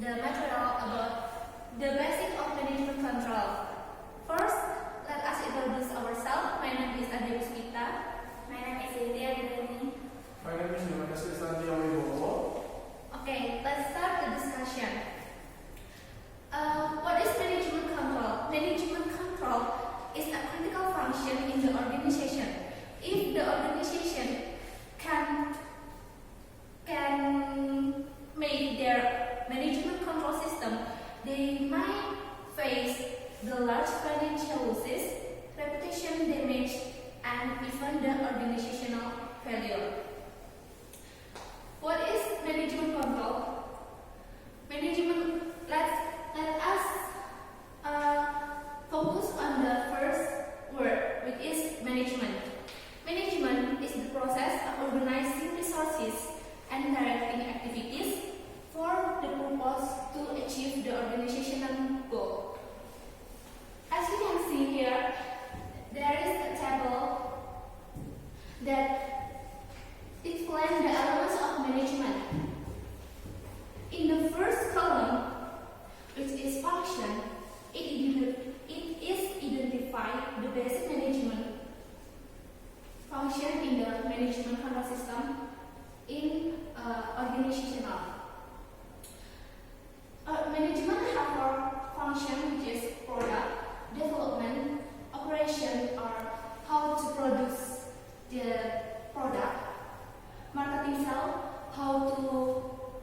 the material about the basic of management control. First, let us introduce ourselves. My name is Ade Puspita. My name is Lydia Gudani. My name is Yohanes. Okay, let's start the discussion. What is management control? Management control is a critical function in the organization. If the organization can make their management control system, they might face the large financial losses, reputation damage, and even the organizational failure. What is management control? Let us focus on the first word, which is management. Management is the process of organizing resources and directing activities for the purpose to achieve the organizational goal. As you can see here, there is a table that explains the elements of management. In the first column, which is function, it is identify the basic management function in the management control system in organizational. Management have a function which is product, development, operation, or how to produce the product, marketing sell, how to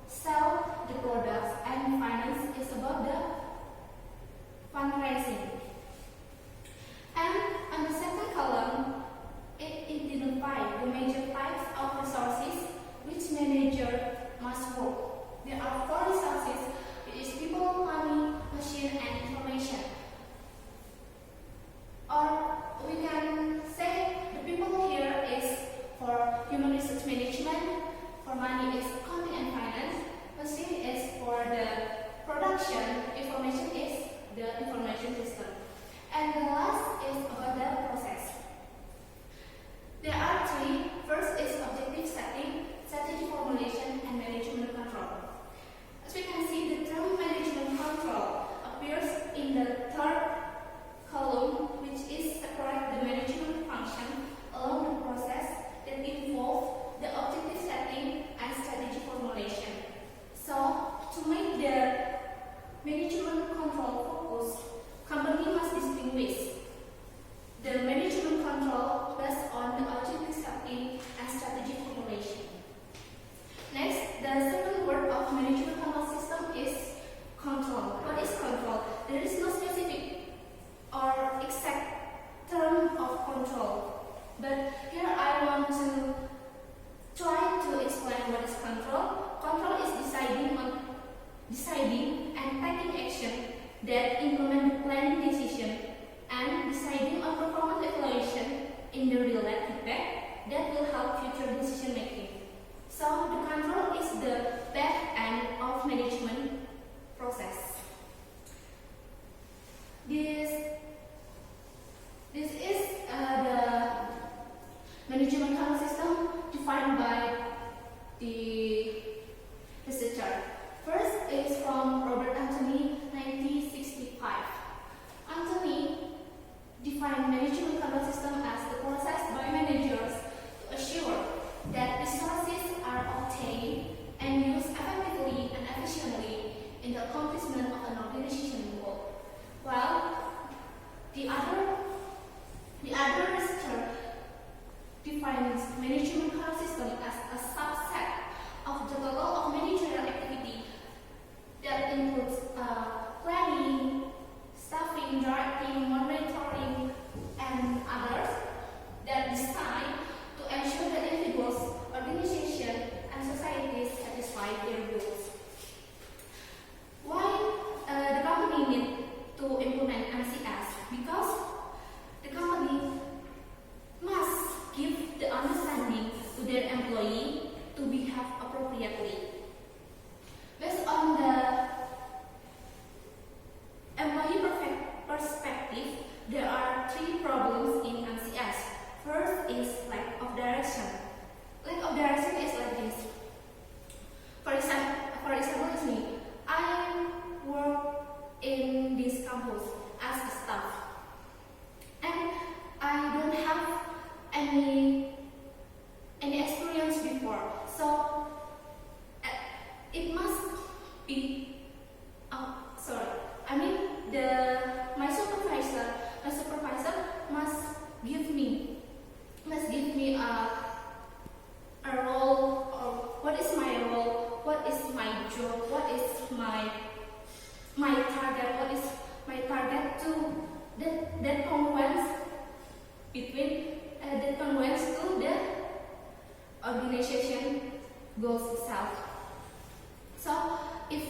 sell the products, and finance is about the fundraising. And on the second column, it identifies the major types of resources which manager must work. There are 4 resources, which is people, money, machine, and information. Or we can say the people here is for human resource management, for money is accounting and finance, machine is for the production, information is the information system. And the last is about the process. There are 3. First is objective setting, strategy formulation, and management control. As we can see, the term management control appears in the third column, which is separate the management function along the process that involve the objective setting and strategy formulation. So, to make the management control focus, company must distinguish the management control based on the objective setting and strategy formulation. Next, the second word of management control system is control. What is control? There is no specific or exact term of control, but here I want to try to explain what is control. Control is deciding and taking action that implement the planning decision and deciding on performance evaluation in the real life feedback that will help future decision making. So the control is the back end of management process. This is the management control system defined by the researcher. First is from Robert Anthony, 1965. Anthony defined management control system as the process by managers to assure that resources are obtained and used effectively and efficiently in the accomplishment of an organizational goal. While the other researcher defines management control system as a subset of the total of managerial activity that includes planning, staffing, directing, monitoring, and others that design to ensure that individuals, organizations, and societies satisfy their goals. Why the company need to implement MCS? Because the company must give the understanding to their employee to behave appropriately. Based on the employee perspective, there are 3 problems in MCS. First is lack of direction. Lack of direction is like this. For example, it's me. I goals itself. So if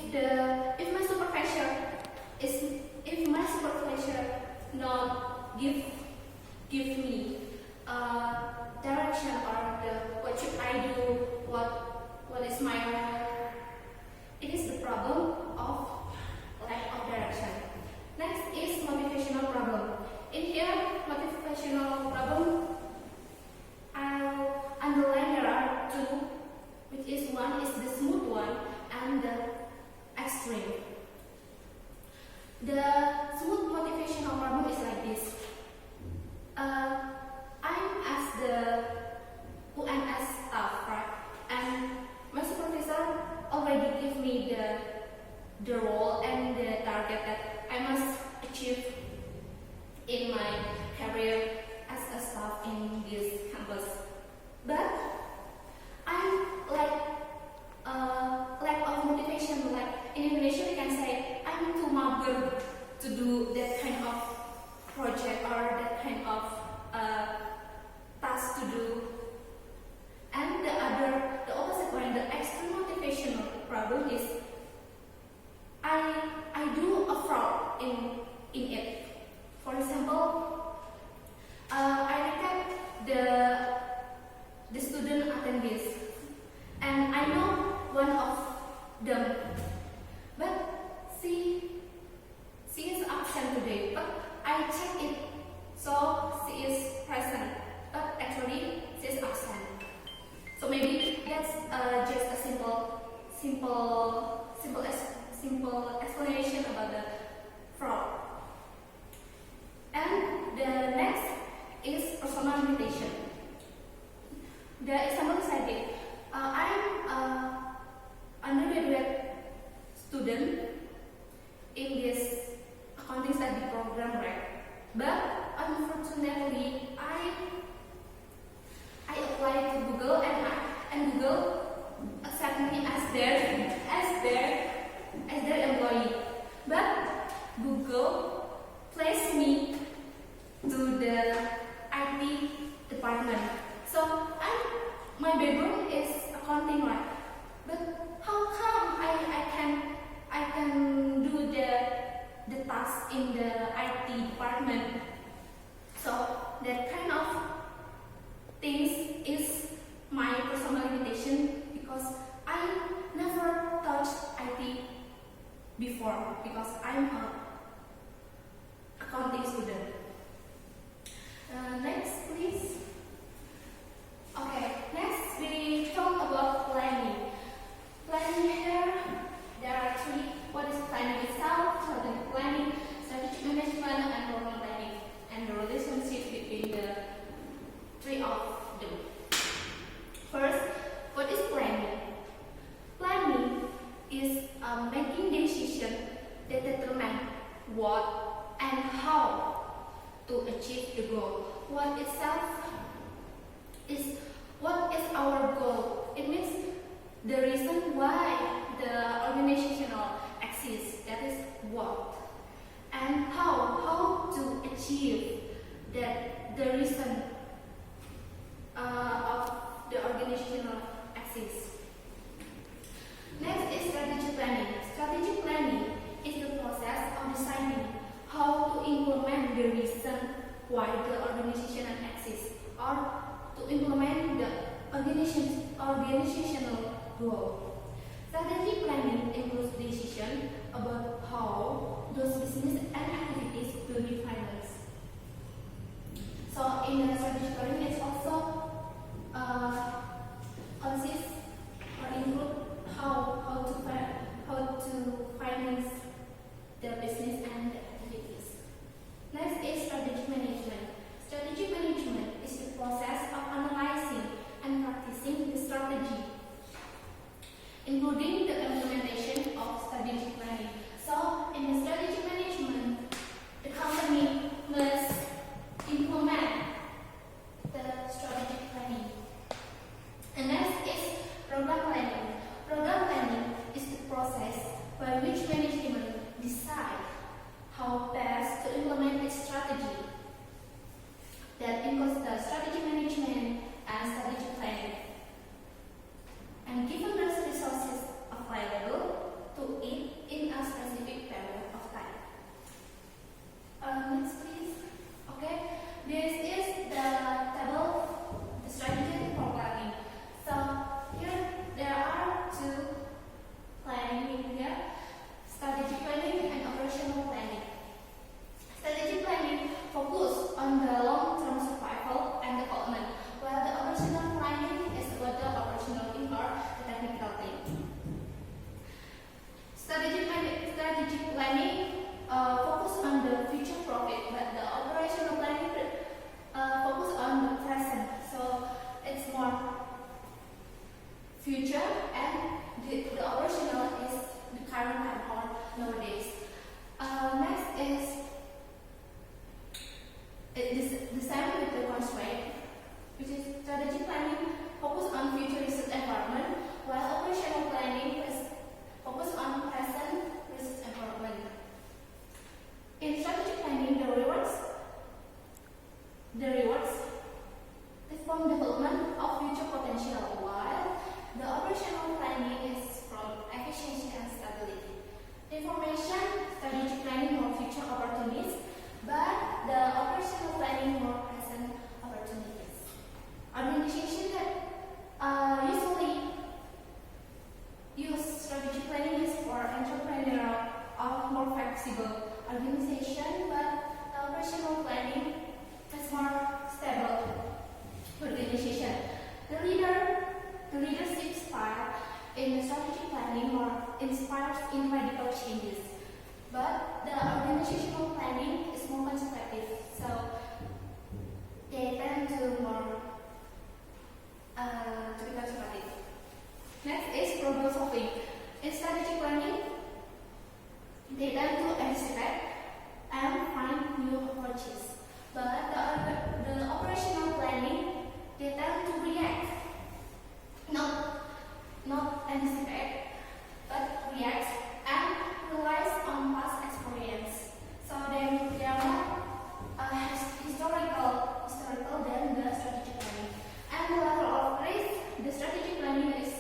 my supervisor not give me direction or what should I do, what is my role, it is the problem of lack of direction. Next is motivational problem. In here, motivational problem, I'll underline there are two, which is one is the smooth one and the extreme. The smooth motivational problem is like this. I'm as the UNS staff, right? And my supervisor already gave me the role and the target that I must achieve in my career as a staff in this campus. But I'm like lack of motivation. Like in Indonesia, we can say I'm too mager to do that kind of project or that kind of task to do. And the opposite one, the extreme motivational problem is I do a fraud in it. For example, I recap the student attendees, and I know one of them, but she is absent today. But I check it, so she is present, but actually she is absent. So maybe that's just a simple explanation about the fraud. And the next is personal limitation. The example is like this. I'm undergraduate student in this accounting study program, right? But unfortunately, I applied to Google and Google accepted me as their employee. But Google placed me to the IT department. So my background is accounting, right? But how come I can do the task in the IT department? So that kind of things is my personal limitation, because I never touched IT before, because I'm a accounting student. Next, please. Okay, next we talk about planning. Planning here, there are three. What is planning itself, strategic planning, strategic management, and program planning, and the relationship between the three of them. First, what is planning? Planning is making decision that determine what and how to achieve the goal. What itself is what is our goal. It means the reason why the organizational exists. That is what, and how to achieve that the reason of the organizational axis. Next is strategic planning. Strategic planning is the process of deciding how to implement the reason why the organizational axis, or to implement the organizational goal. Strategic planning includes decision about how those business and activities will be financed. So in the strategic planning, it's also consists or include how to finance the business and the activities. Next is strategic management. Strategic management is the process of analyzing and practicing the strategy, including the implementation of strategic planning. So in the strategic management, the company must implement the strategic The leadership style in strategic planning or inspires individual changes, but the organizational planning is more conservative, so they tend to more to be conservative. Next is problem solving. In strategic planning, they tend to anticipate and find new approaches, but the operational planning, they tend to react, not anticipate, but react and relies on past experience. So they are more historical than the strategic planning. And the level of risk, the strategic planning is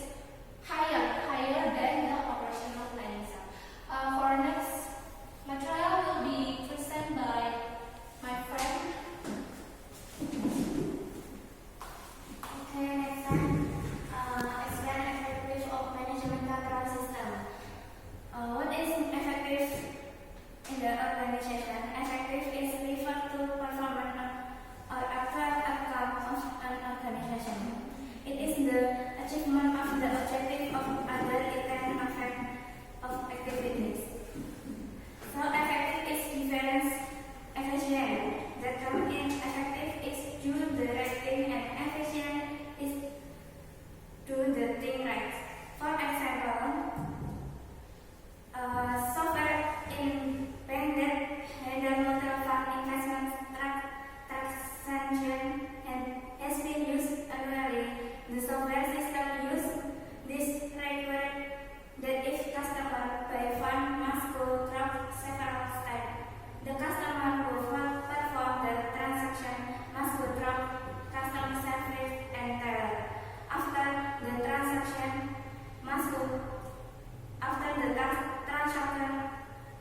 higher than the operational planning. For next material will be presented by my friend. Okay, next time, explain effective of management control system. What is effective in the organization? Effective is referred to performance or actual outcome of an organization. It is the achievement of the objective of other intent of activities. So effective is different efficient. The term effective is do the right thing and efficient is do the thing right. For example, software in bank that handle mutual fund investment transaction and has been used annually. The software system use this require that if customer buy fund must go through several steps. The customer who perform the transaction must go through customer service and teller. After the transaction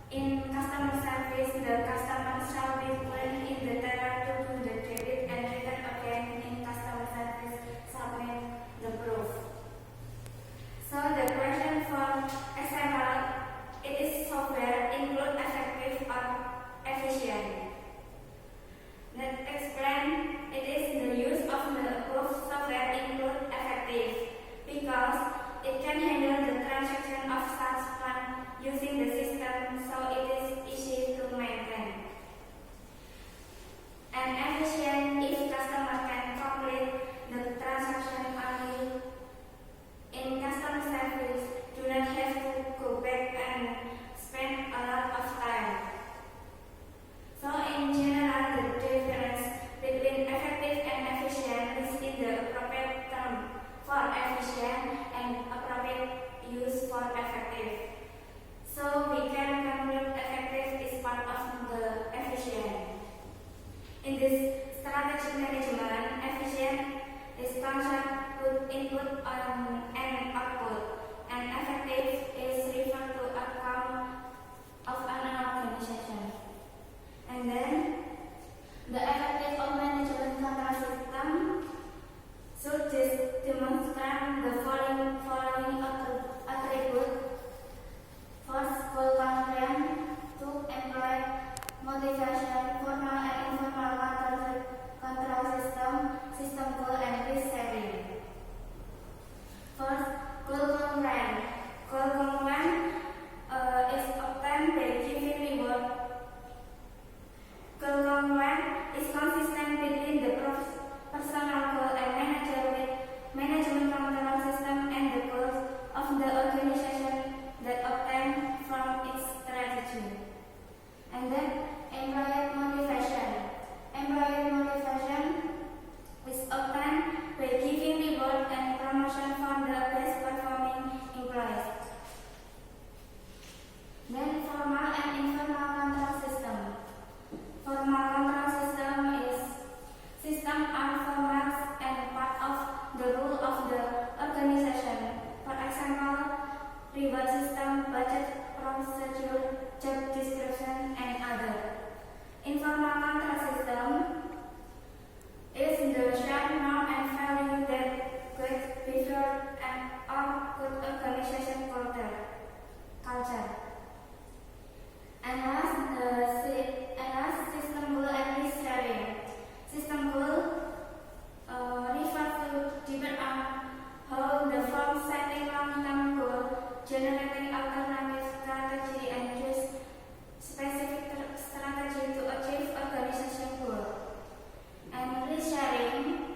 in customer service, the customer shall be put in the teller to do the debit and return again in customer service submit the proof. So the question for example, it is software include effective or efficient. Let's explain it is the use of the above software include effective because it can handle the transaction of such fund using the system, so it is easy to maintain. And efficient if customer can complete the transaction only in customer service, do not have to go back and spend a lot of time. So in general, the difference between effective and efficient is in the appropriate term for efficient and appropriate use for effective. So we can conclude effective is part of the efficient. In this strategic management, efficient is concept with input and output, and effective is referred to outcome of an organization. And then the effective of management control system should demonstrate the following attributes. First, goal content to employ motivation, formal and informal control system goal and risk saving. First, goal content. Goal content is obtained by giving reward. Goal content is consistent between the personal goal and manager with generating alternative strategy and choose specific strategy to achieve organization goal. And risk sharing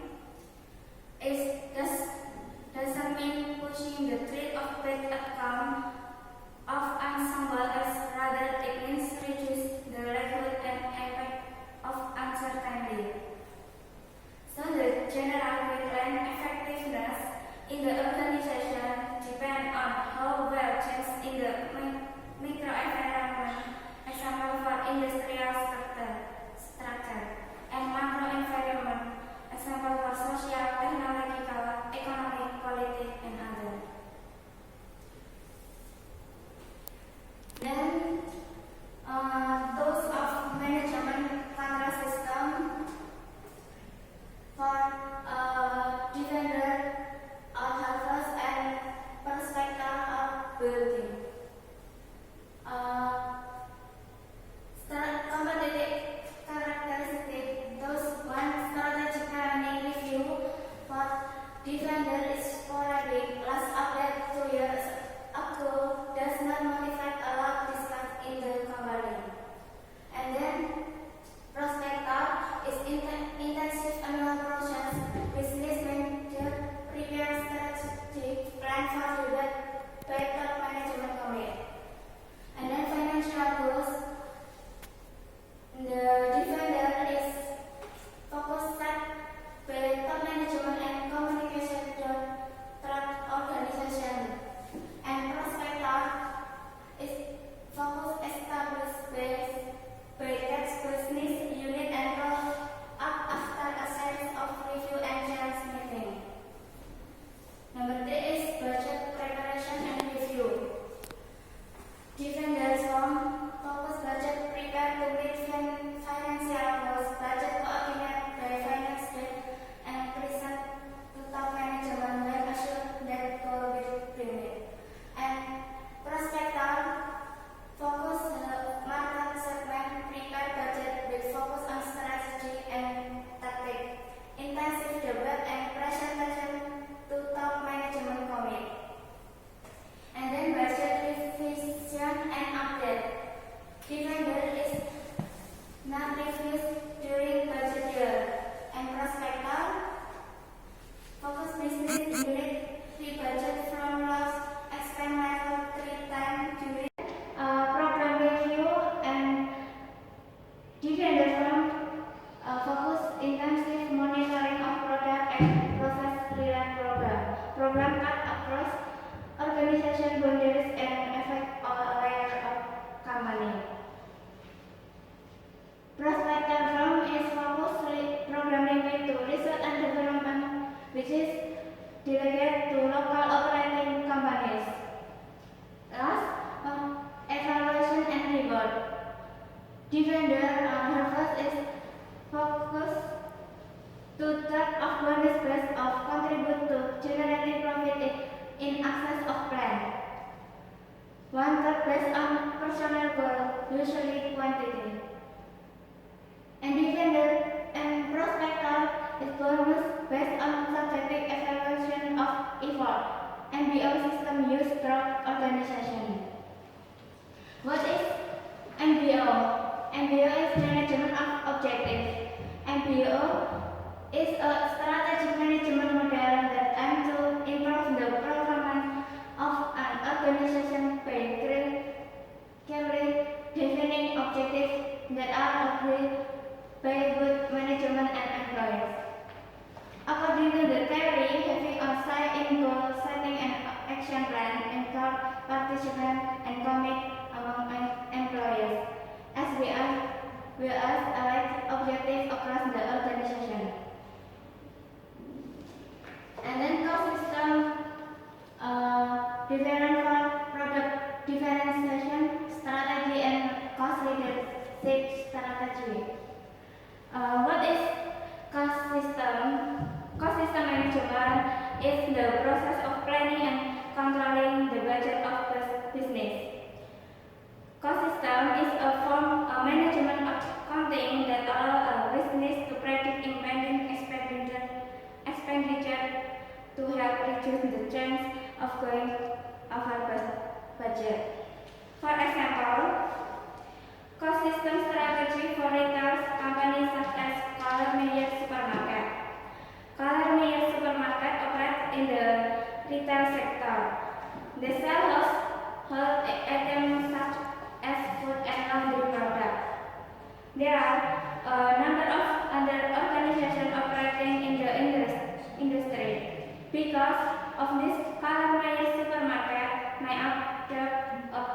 doesn't mean pushing the threat of bad outcome of ensemble as rather it means reduce the likelihood and impact of uncertainty. So the general guideline effectiveness in the organization depend on how well change in the microenvironment, example for industrial structure, and macro environment, example for social, technological, economic, politics, and others. Then those of management control system for defender authors and perspective of building. Competitive characteristic, those one strategic planning review for defender is sporadic, last update 2 years ago, does not motivate a lot discussed in the company. And then prospector is intensive annual process, business manager prepare strategic plan for the better management commit. And then financial goals, the defender is focused on better management and communication to track organization. And prospector is focused established business unit and roll up after a series of review and chance meeting. Number 3 is budget preparation and review. Defenders from focus budget prepare to meet financial goals, budget coordinate by finance debt and present to top management when assured that goal will be met. And prospector focus the market segment, prepare budget with focus on strategy and tactic, intensive debate and presentation to top management commit. And then budget revision and update. Defender is not reviews during budget year, and prospector focus business unit re-budget from loss expand level 3 times during program review. And defender from focus intensive monitoring of product and process related program cut across organization boundaries and affect all layers of company. Prospector from is focused program related to research and development, which is delegated to local operating companies. Last, evaluation and reward. Defender purpose is focused to track of bonus base of contribute to generating profit in excess of plan. One third based on personal goal, usually quantity. And defender and prospector is bonus based on subjective evaluation of effort. MBO system used throughout organization. What is MBO? MBO is management of objectives. MBO is a strategic management model that aims to improve the performance of an organization by clearly defining objectives that are agreed by both management and employees. According to the theory, having a say in goal setting and action plan ensures participation and commit among employees, as well as elect objectives across the organization. And then cost system different for product differentiation strategy and cost leadership strategy. What is cost system? Cost system management is the process of planning and controlling the budget of business. Cost system is a form of management accounting that allows a business to predict impending expenditure to help reduce the chance of going over budget. For example, cost system strategy for retail companies such as Color Media Supermarket. Color Media Supermarket operates in the retail sector. They sell household items such as food and laundry products. There are a number of other organizations operating in the industry. Because of this, Color Media Supermarket may adopt a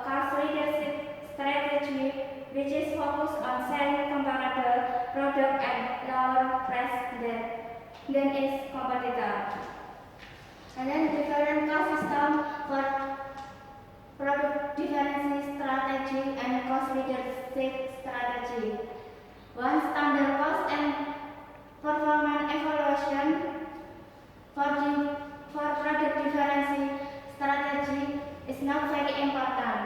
cost leadership strategy which is focused on selling comparable product at lower price than its competitor. And then different cost system for product differentiation strategy and cost leadership strategy. One, standard cost and performance evaluation for product differentiation strategy is not very important.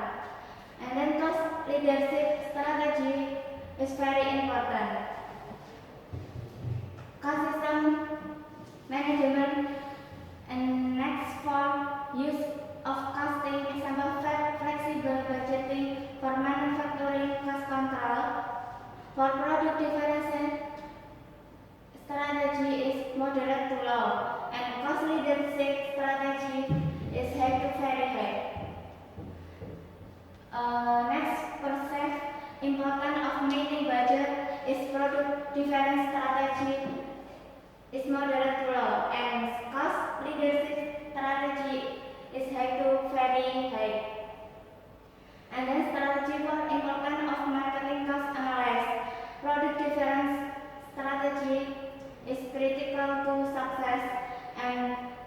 And then cost leadership strategy is very important. Cost system management and next for use of costing, example flexible budgeting for manufacturing cost control. For product differentiation strategy is moderate to low, and cost leadership strategy is high to very high. Next percent important of meeting budget is product difference strategy is moderate to low, and cost leadership strategy is high to very high. And then strategy for important of marketing cost analysis. Product difference strategy is critical to success, and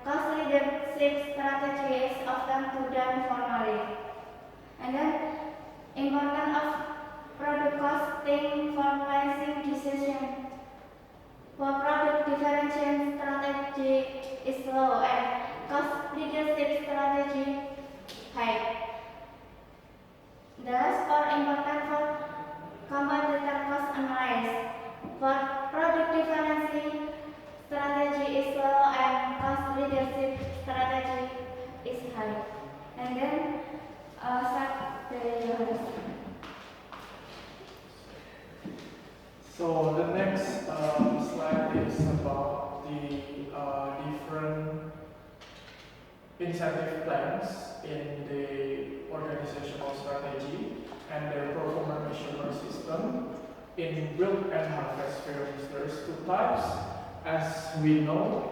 cost leadership strategy is often put down formally. And then important of product costing for pricing decision. For product differentiation strategy is low, and cost leadership strategy high. The last for important for competitor cost analysis. For product differentiation strategy is low, and cost leadership strategy is high. And then start the So the next slide is about the different incentive plans in the organizational strategy and the performance measurement system. In wilt and harvest firms, there's two types. As we know,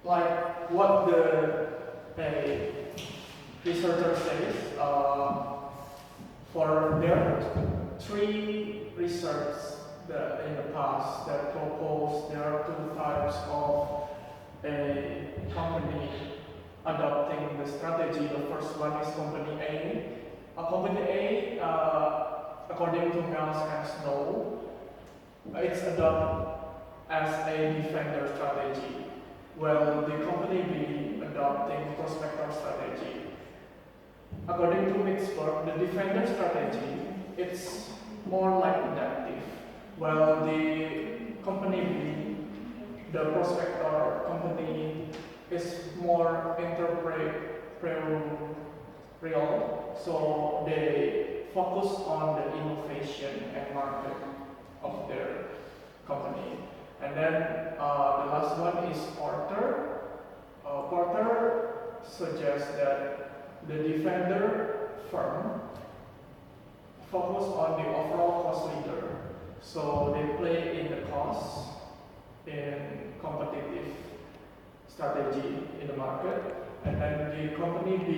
like what the researcher says, for there three research that in the past that proposed there are two types of a company adopting the strategy. The first one is company A. Company A, according to Miles and Snow, it's adopted as a defender strategy, while the company B adopting prospector strategy. According to Mixberg, the defender strategy, it's more like adaptive, while the company B, the prospector company, is more entrepreneurial, so they focus on the innovation and market of their company. And then the last one is Porter. Porter suggests that the defender firm focus on the overall cost leader, so they play in the cost in competitive strategy in the market. And then the company B,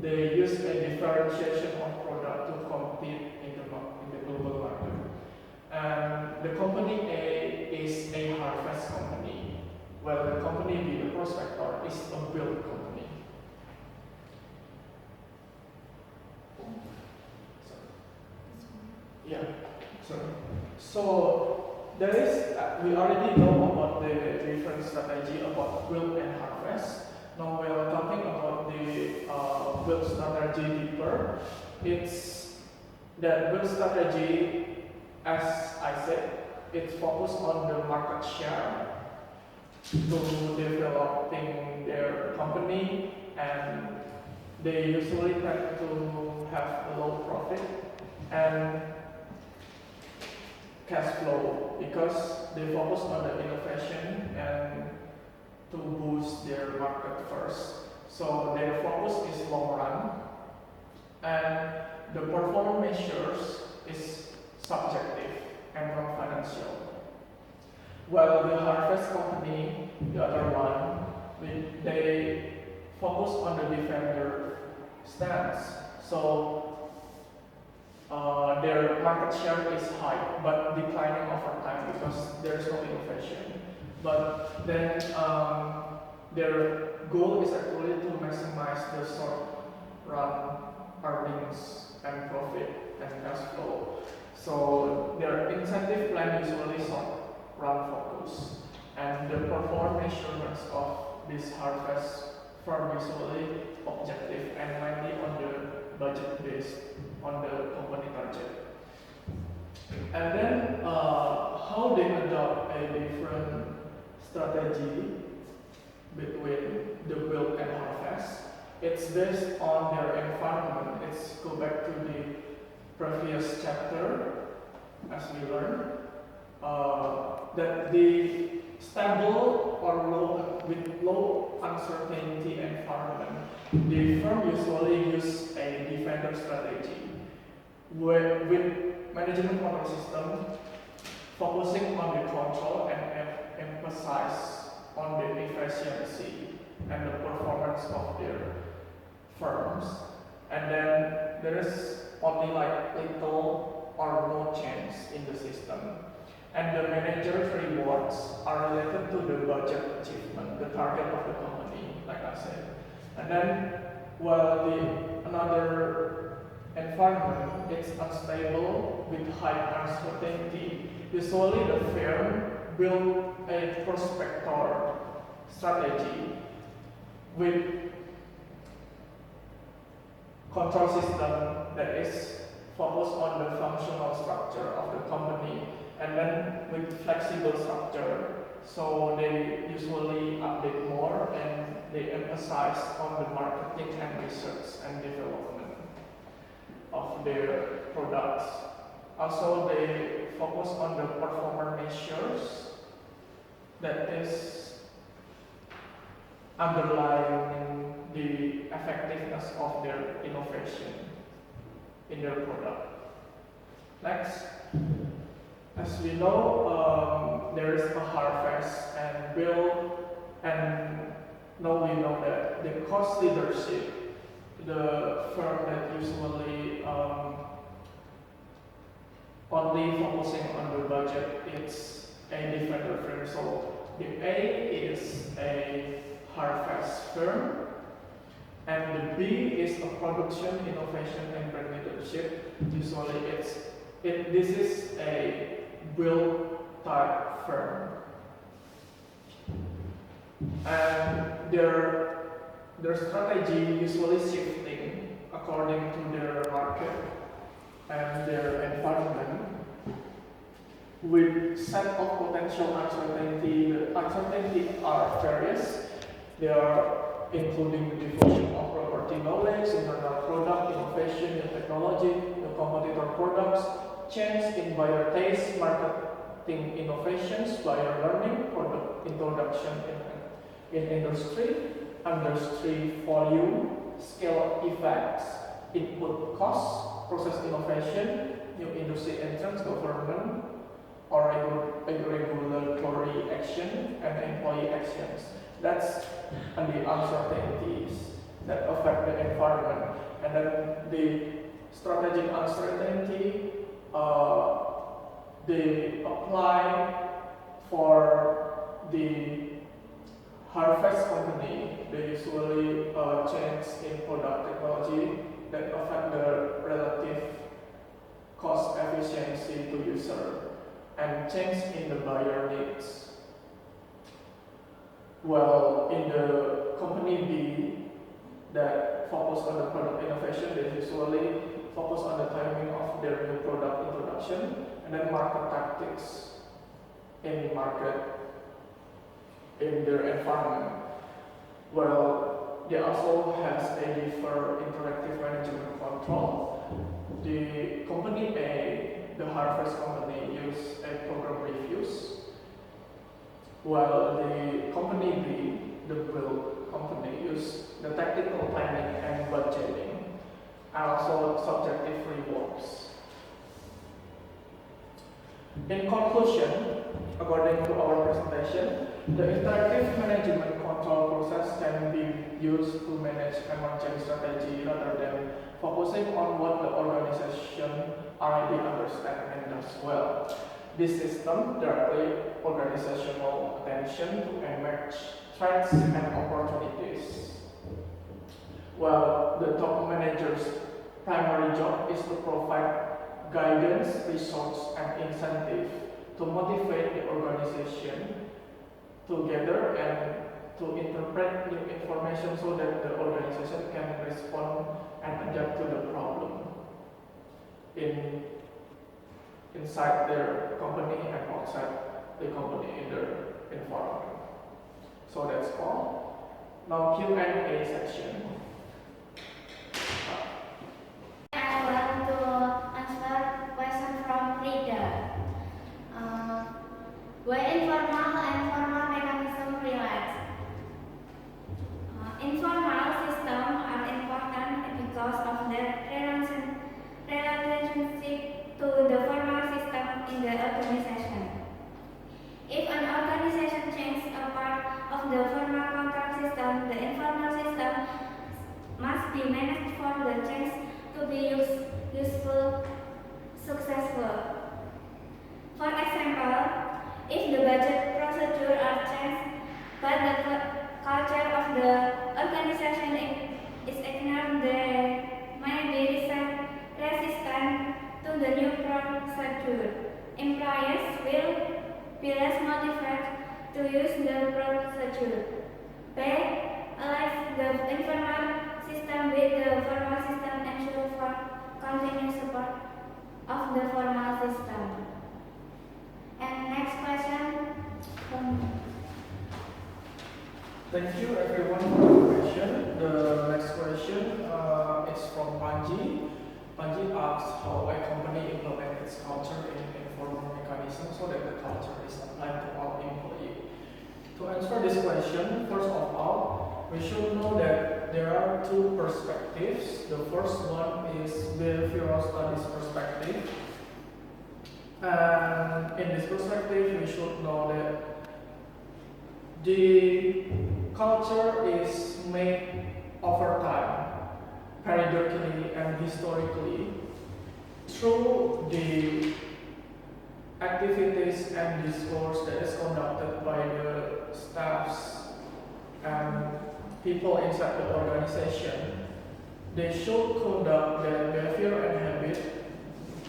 they use a differentiation of product to compete in the global market. And the company A is a harvest company, while the company B, the prospector, is a build company. Yeah, so there is, we already know about the different strategy about build and harvest. Now we are talking about the build strategy deeper. It's that build strategy, as I said, it's focused on the market share. to developing their company, and they usually tend to have a low profit and cash flow because they focus on the innovation and to boost their market first. So their focus is long run, and the performance measures is subjective and non-financial. While the harvest company, the other one, they focus on the defender stance. So their market share is high, but declining over time because there is no innovation. But then their goal is actually to maximize the short-run earnings and profit and cash flow. So their incentive plan usually short-run focus, and the performance measurements of this harvest firm usually objective and mainly on the budget based on the company target. And then how they adopt a different strategy between the build and harvest. It's based on their environment. It's go back to the previous chapter as we learned that the stable or low uncertainty environment, the firm usually use a defender strategy with management control system focusing on the control and emphasize on the efficiency and the performance of their firms. And then there is only like little or no change in the system. And the manager's rewards are related to the budget achievement, the target of the company, like I said. And then, while another environment is unstable with high uncertainty, usually the firm build a prospector strategy with control system that is focused on the functional structure of the company, and then with flexible structure, so they usually update more and they emphasize on the marketing and research and development of their products. Also, they focus on the performance measures that is underlying the effectiveness of their innovation in their product. Next, as we know, there is a harvest and build, and now we know that the cost leadership, the firm that usually only focusing on the budget, it's a different firm. So the A is a harvest firm, and the B is a production, innovation, and brand leadership. Usually this is a build type firm, and their strategy usually shifting according to their market and their environment with set of potential uncertainty. The uncertainty are various. They are including the diffusion of property knowledge, internal product, innovation, new technology, new competitor products, change in buyer taste, marketing innovations, buyer learning, product introduction in industry volume, scale effects, input costs, process innovation, new industry entrants, government, or regulatory action, and employee actions. That's the uncertainties that affect the environment. And then the strategic uncertainty, they apply for the harvest company. They usually change in product technology that affect the relative cost efficiency to user and change in the buyer needs. Well, in the company B that focus on the product innovation, they usually focus on the timing of their new product introduction, and then market tactics in market in their environment. Well, they also has a deferred interactive management control. The company A, the harvest company, use a program reviews, while the company B, the build company, use the tactical planning and budgeting, and also subjective rewards. In conclusion, according to our presentation, the interactive management control process can be used to manage emerging strategy rather than focusing on what the organization already understands and does well. This system directly organizational attention to emerge threats and opportunities. Well, the top manager's primary job is to provide guidance, resource, and incentive to motivate the organization to gather and to interpret new information so that the organization can respond and adapt to the problem inside their company and outside the company in their environment. So that's all. Now Q&A section. I want to answer question from reader. Where informal and formal mechanism relate? Informal systems are important because of their relationship to the formal system in the organization. If an organization changes a part of the formal control system, the informal system must be managed for the change to be useful, successful. For example, if the budget procedure are changed, but the culture of the organization is ignored, they may be resistant to the new procedure. Employees will be less motivated to use the procedure. B. Align the informal system with the formal system and ensure for continuous support of the formal system. And next question. Thank you everyone for the question. The next question is from Panji. Panji asks how a company implements its culture in informal mechanism so that the culture is applied to all employees. To answer this question, first of all, we should know that there are two perspectives. The first one is behavioral studies perspective. And in this perspective, we should know that the culture is made over time, periodically and historically, through the activities and discourse that is conducted by the staffs and people inside the organization. They should conduct their behavior and habit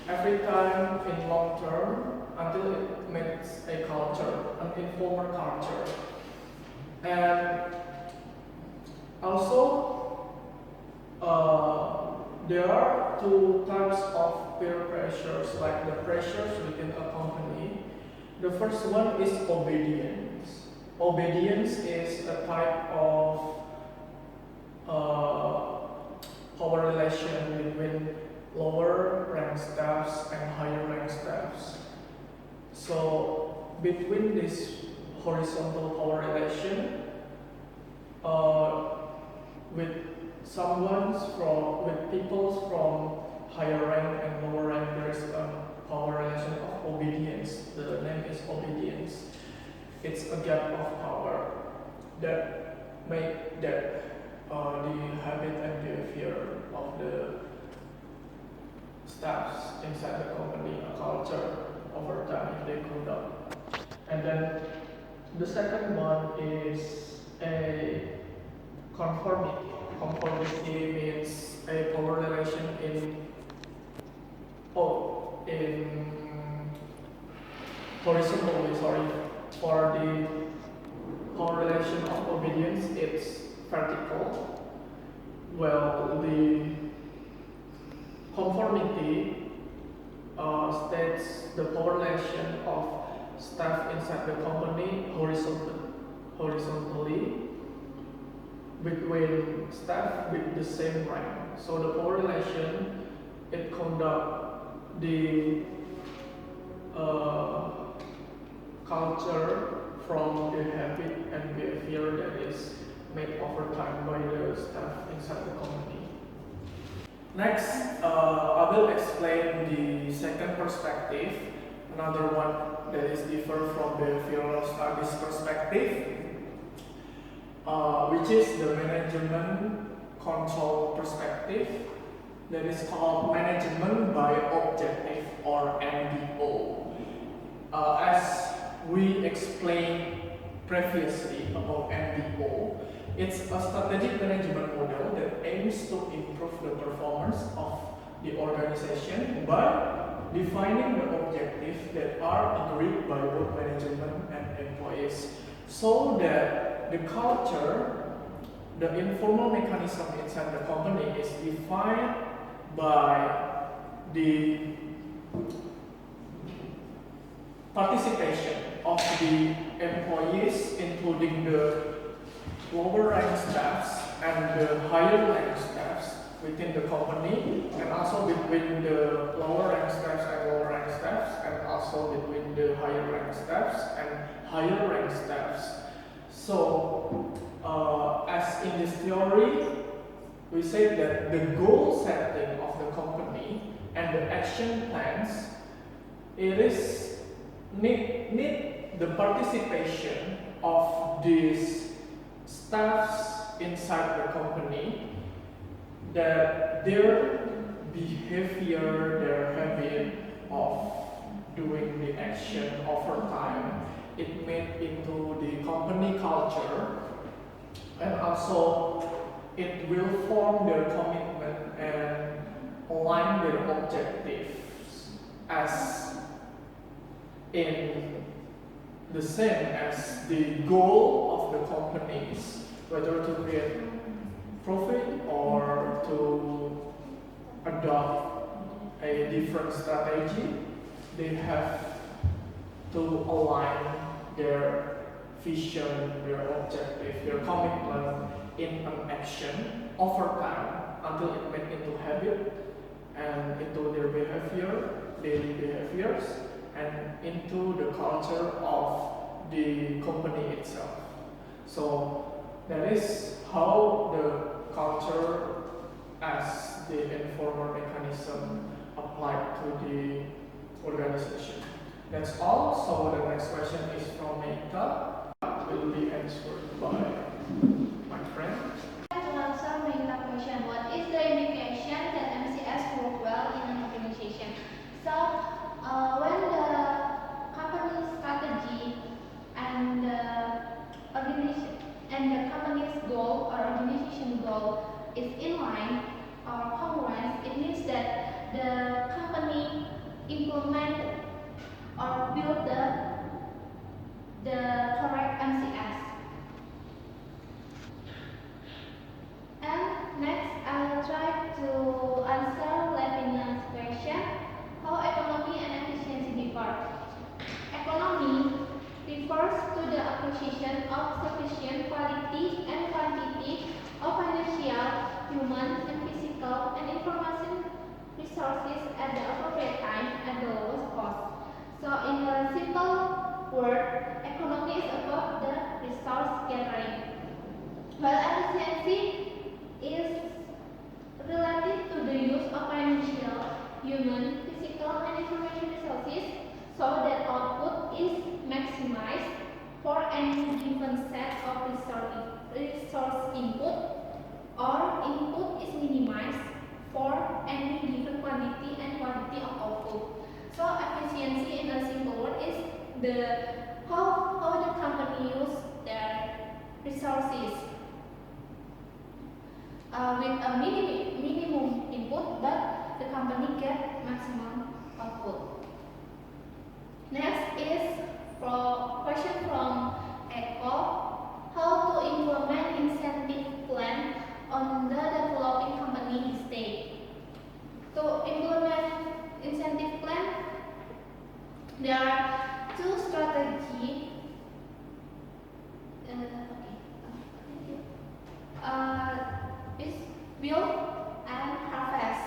every time in long term until it makes a culture, an informal culture. And also, there are two types of peer pressures, like the pressures within a company. The first one is obedience. Obedience is a type of power relation between lower rank staffs and higher rank staffs. So between this horizontal power relation, with people from higher rank and lower rank, there is a power relation of obedience. The name is obedience. It's a gap of power that make that the habit and behavior of the staffs inside the company a culture over time if they conduct. And then the second one is a conformity. Conformity means a power relation in horizontally, for the power relation of obedience, it's vertical. Well, the conformity states the power relation of staff inside the company horizontally between staff with the same rank. So the power relation, it conduct the culture from the habit and behavior that is made over time by the staff inside the company. Next, I will explain the second perspective, another one that is different from behavioral studies perspective, which is the management control perspective, that is called management by objective or MBO. As we explained previously about MBO, it's a strategic management model that aims to improve the performance of the organization by defining the objectives that are agreed by both management and employees, so that the culture, the informal mechanism inside the company is defined by the participation of the employees, including the lower rank staffs and the higher rank staffs within the company, and also between the lower rank staffs and lower rank staffs, and also between the higher rank staffs and higher rank staffs. So, as in this theory, we say that the goal setting of the company and the action plans, it is need the participation of these staffs inside the company, that their behavior, their habit of doing the action over time, it made into the company culture, and also it will form their commitment and align their objectives as in the same as the goal of the companies, whether to create profit or to adopt a different strategy. They have to align their vision, their objective, their commitment in an action over time until it makes into habit and into their behavior, daily behaviors, and into the culture of the company itself. So that is how the culture as the informal mechanism applied to the organization. That's all. So the next question is from Meita. Will be answered by my friend. To answer my question, what is the indication that MCS work well in an organization? So, when the company strategy and the organization and the company's goal or organization goal is in line or congruent, it means that the company implement or build the correct MCS. And next, I will try to answer Lavinia's question: how economy and efficiency differ. Economy refers to the acquisition of sufficient quality and quantity of financial, human, and physical and information resources at the appropriate time at the lowest cost. So, in a simple word, economy is about the resource gathering, while efficiency is related to the use of financial, human, physical, and information resources so that output is maximized for any given set of resource input, or input is minimized for any given quantity and quantity of output. So efficiency in a simple word is how the company use their resources with a minimum input, but the company get maximum output. Next is question from Echo: how to implement incentive plan on the developing company stage. To implement incentive plan, there are two strategies Okay. Thank you. Is build and harvest.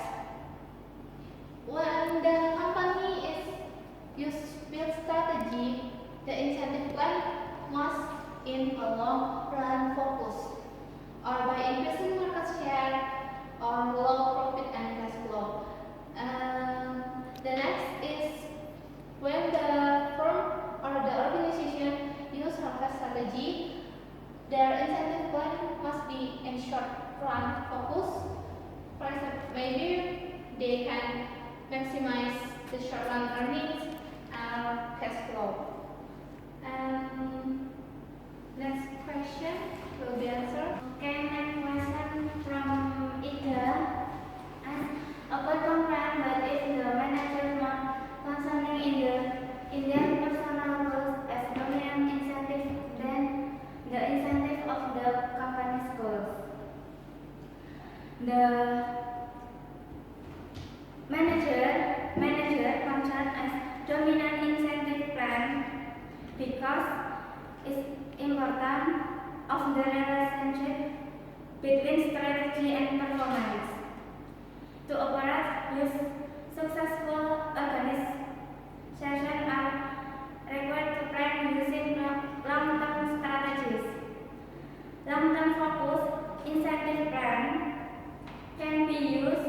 When the company is use build strategy, the incentive plan must in a long run focus, or by increasing market share on low profit and cash flow. The next is when the firm or the organization use harvest strategy, their incentive plan must be in short run focus. For example, maybe they can maximize the short run earnings and cash flow. Next question will be answered. Okay, next question from Ida. A good plan, but if the manager not concerning in their personal goals as dominant incentive, then the incentive of the company's goals. The manager function as dominant incentive plan because it's important of the relationship between strategy and performance. To operate with successful organizations are required to plan using long-term strategies. Long-term focus incentive plan can be used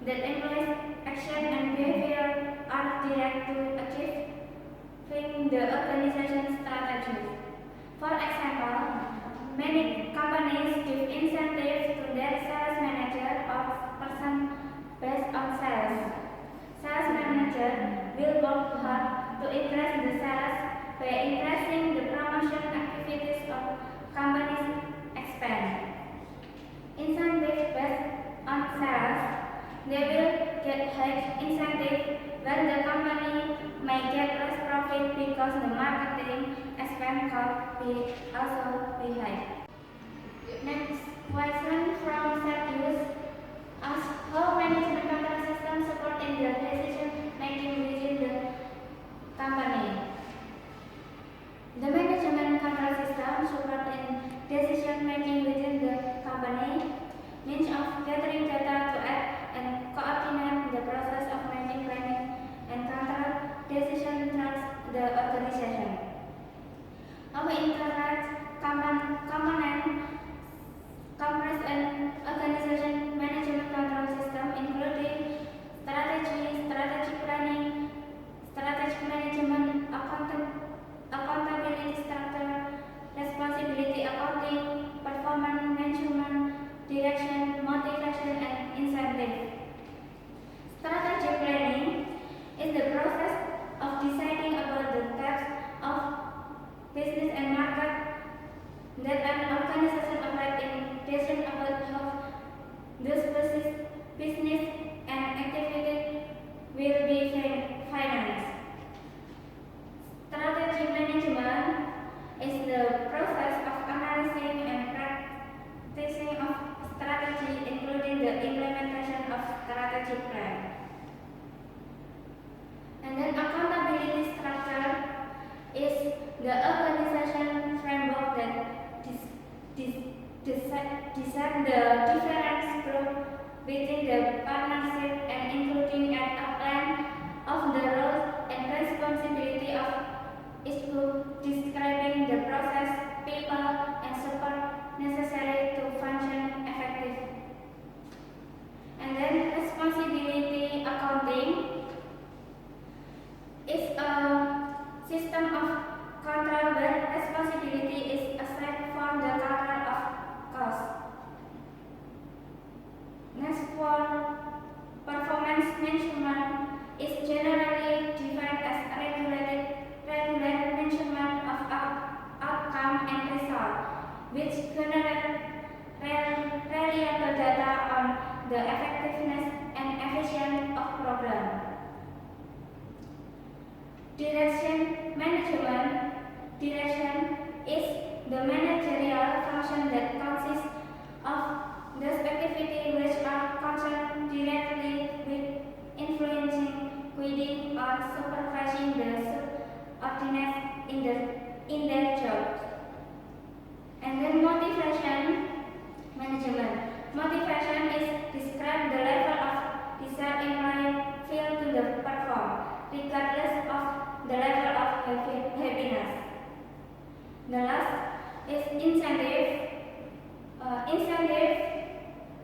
that employees' action and behavior are direct to achieving the organization's strategy. For example, many companies give incentives to their sales manager or person based on sales. Sales manager will work hard to increase the sales by increasing the promotion activities of companies expand. Incentive based on sales, they will get high incentive when the company may get less profit because the marketing expense cost will also be high. Next question from Setius asks how management control system support in the decision making within the company. The management control system support in decision making within the company means of gathering data to act and coordinate the process of making planning and control decision throughout the organization. Our interact component comprise an organization management control system including strategy planning, strategic management, accountability structure, responsibility accounting, performance management, direction, motivation, and incentive. Strategy planning is the process of deciding about the types of business and market that an organization operates in based about how this business and activity will be financed. Strategy management is the process of analyzing and practicing of strategy, including the implementation of strategy plan. And then accountability structure is the organization framework that decide the difference group within the partnership and including an outline of the roles and responsibility of each group, describing the process, people, and support necessary to function effectively. And then responsibility accounting is a system of control where responsibility is assigned from the control of cost. Next for performance management is generally defined as regular measurement of outcome and result, which generate reliable data on the effectiveness and efficiency of program. Direction management. Direction is the managerial function that consists of those activities which are concerned directly with influencing, guiding, or supervising the subordinates in their jobs. happiness. The last is incentive. Incentive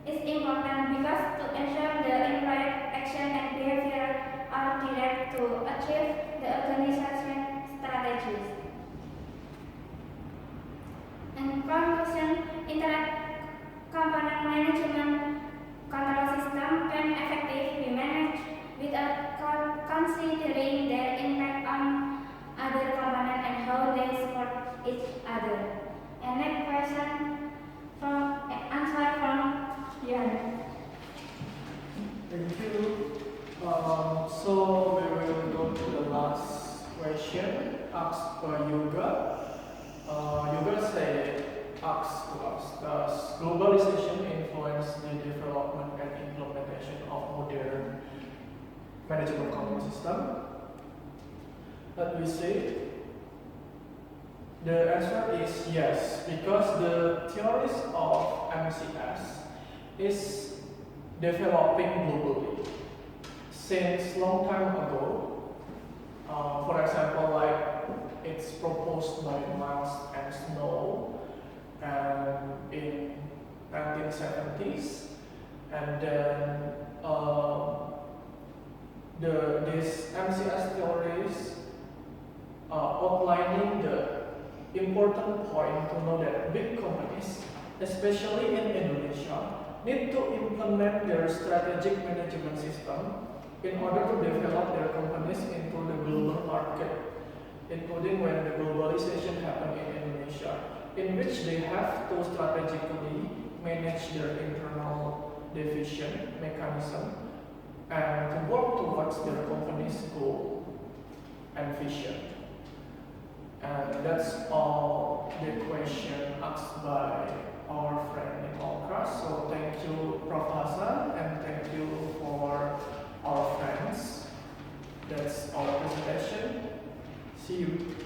is important because to ensure the employee action and behavior are direct to achieve the organization strategies. In conclusion, inter-component management control system can effectively be managed without considering their impact on other components and how they support each other. And next question from answer from Yan. Thank you. So we will go to the last question asked by Yoga. Yoga asks to us, does globalization influence the development and implementation of modern management control system? Let me see. The answer is yes, because the theories of MCS is developing globally since long time ago. For example, like it's proposed by Miles and Snow in 1970s, and then this MCS theories outlining the important point to know that big companies, especially in Indonesia, need to implement their strategic management system in order to develop their companies into the global market, including when the globalization happened in Indonesia, in which they have to strategically manage their internal division mechanism and to work towards their company's goal and vision. And that's all the question asked by our friend in all class. So thank you, Prof. Hasan, and thank you for our friends. That's our presentation. See you.